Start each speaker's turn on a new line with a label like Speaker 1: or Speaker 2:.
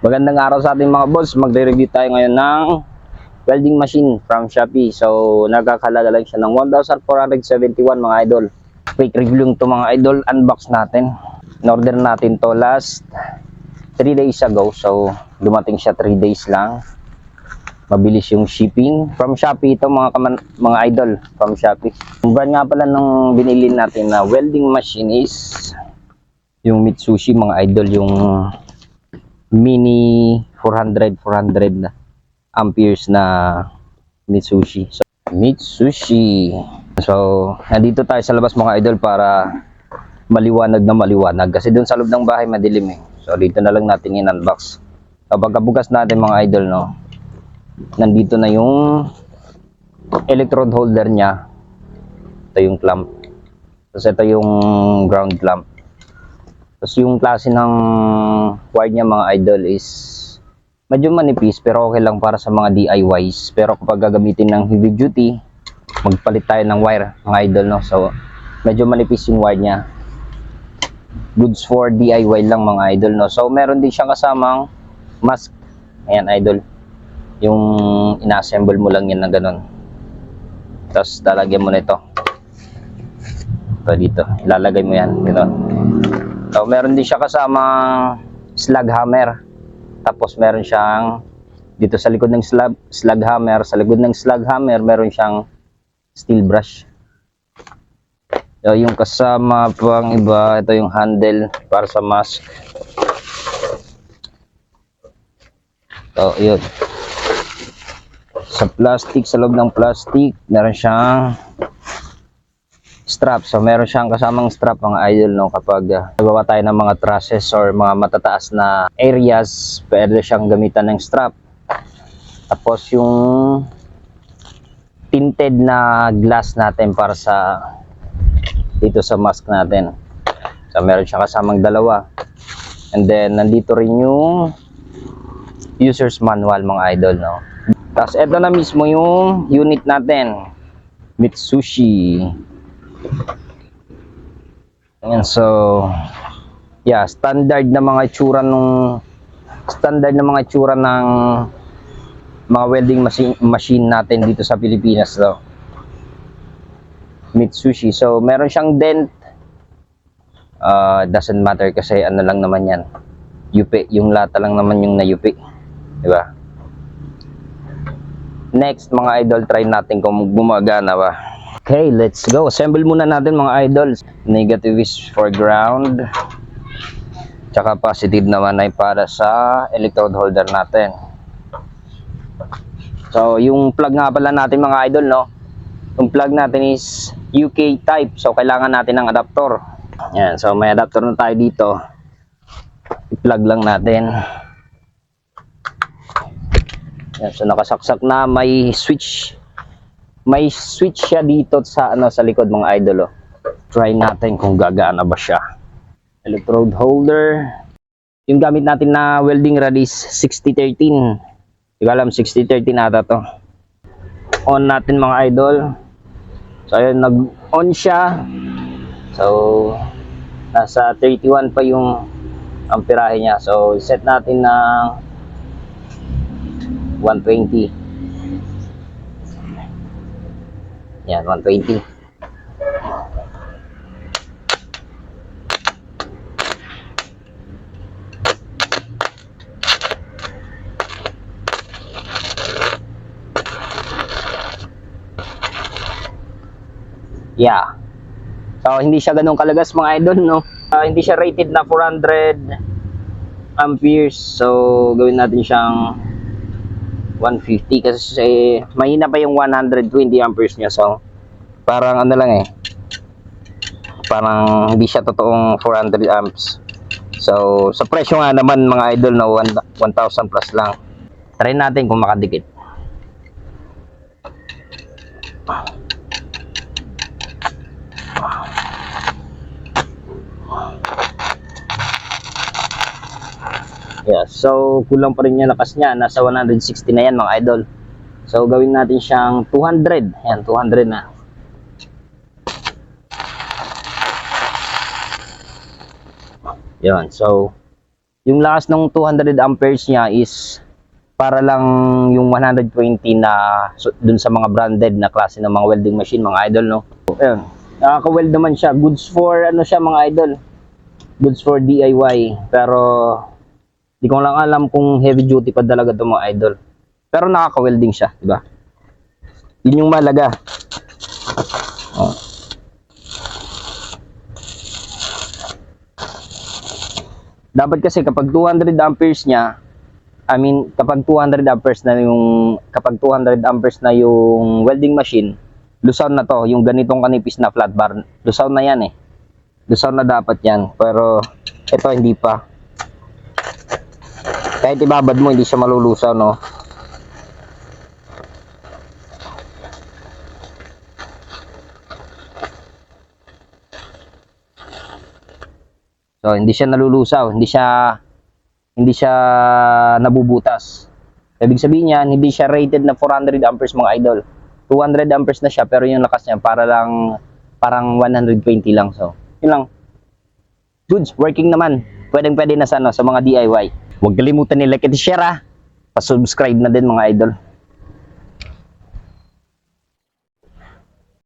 Speaker 1: Magandang araw sa ating mga boss. Magre-review tayo ngayon ng welding machine from Shopee. So, nagkakalaga lang siya ng 1,471 mga idol. Quick review lang to mga idol. Unbox natin. In-order natin to last 3 days ago. So, dumating siya 3 days lang. Mabilis yung shipping. From Shopee ito mga idol. From Shopee. Yung brand nga pala nung binili natin na welding machine is yung Mitsushi mga idol. Yung mini 400 amperes na Mitsushi. So, nandito tayo sa labas mga idol para maliwanag na maliwanag. Kasi dun sa loob ng bahay madilim eh. So, dito na lang natin in-unbox. Kapag bukas natin mga idol, no, nandito na yung electrode holder niya. Ito yung clamp. Tapos ito yung ground clamp. Tapos yung klase ng wire niya mga idol is medyo manipis pero okay lang para sa mga DIYs. Pero kapag gagamitin ng heavy duty, magpalit tayo ng wire mga idol, no. So medyo manipis yung wire niya. Goods for DIY lang mga idol, no. So meron din siyang kasamang mask. Ayan idol. Yung ina-assemble mo lang yan na ganun. Tapos lalagyan mo na ito. Ito dito. Ilalagay mo yan. Ganun. So, meron din siya kasamang slug hammer. Tapos meron siyang dito sa likod ng slug hammer. Sa likod ng slug hammer, meron siyang steel brush. So, yung kasama pang iba, ito yung handle para sa mask. So, yun. Sa plastic, sa loob ng plastic, meron siyang strap. So, meron siyang kasamang strap mga idol, no, kapag nagawa tayo ng mga trusses or mga matataas na areas, pwede siyang gamitan ng strap. Tapos yung tinted na glass natin para sa dito sa mask natin. So, meron siyang kasamang dalawa. And then, nandito rin yung user's manual mga idol, no. Tapos, eto na mismo yung unit natin. Mitsushi. Ayan, so yeah, standard na mga itsura ng mga welding machine natin dito sa Pilipinas, no? Mitsushi. So meron siyang dent, doesn't matter kasi ano lang naman yan, yupi, yung lata lang naman yung nayupi, di ba? Next mga idol, try natin kung gumagana ba. Okay, let's go. Assemble muna natin mga idol. Negative is for ground. Tsaka positive naman ay para sa electrode holder natin. So, yung plug nga pala natin mga idol, no? Yung plug natin is UK type. So, kailangan natin ng adapter. Yan. So, may adapter na tayo dito. I-plug lang natin. Yan. So, nakasaksak na. May switch. May switch siya dito sa sa likod mga idol, oh. Try natin kung gagana ba siya. Electrode holder. Yung gamit natin na welding rod is 6013. Hindi ko alam, 6013 ata to. On natin mga idol. So ayun, nag-on siya. So nasa 31 pa yung amperahe niya. So set natin ng 120. Yan, 120. Yeah. So, hindi siya ganun kalagas mga idol, no? Hindi siya rated na 400 amperes. So, gawin natin siyang 150 kasi mahina pa yung 120 amperes niya. So parang ano lang eh, parang hindi siya totoong 400 amps. So sa presyo nga naman mga idol, no, 1,000 plus lang. Try natin kung makadikit. Yeah, so kulang pa rin yung lakas niya, nasa 160 na yan mga idol. So gawin natin siyang 200. Ayan, 200 na. Yan, so Yung lakas ng 200 amperes niya is para lang yung 120 na dun sa mga branded na klase ng mga welding machine, mga idol, no? Ayun, nakaka-weld naman siya. Goods for ano siya, mga idol, goods for DIY, pero di ko lang alam kung heavy duty pa talaga to, mga idol. Pero nakaka-welding siya, di ba? Yun yung malaga. Oh. Dapat kasi kapag 200 amperes niya, I mean, kapag 200 amperes na yung welding machine, lusaw na to, yung ganitong kanipis na flat bar. Lusaw na yan eh. Lusaw na dapat yan. Pero ito hindi pa. Kahit ibabad mo, hindi siya malulusaw, no? So, hindi siya nalulusaw, hindi siya nabubutas. Ibig sabihin niyan, hindi siya rated na 400 amperes, mga idol. 200 amperes na siya, pero yung lakas niya parang 120 lang. So, yun lang. Goods, working naman. Pwedeng-pwede na sa mga DIY. Huwag kalimutan ni like at share, pa-subscribe na din, mga idol.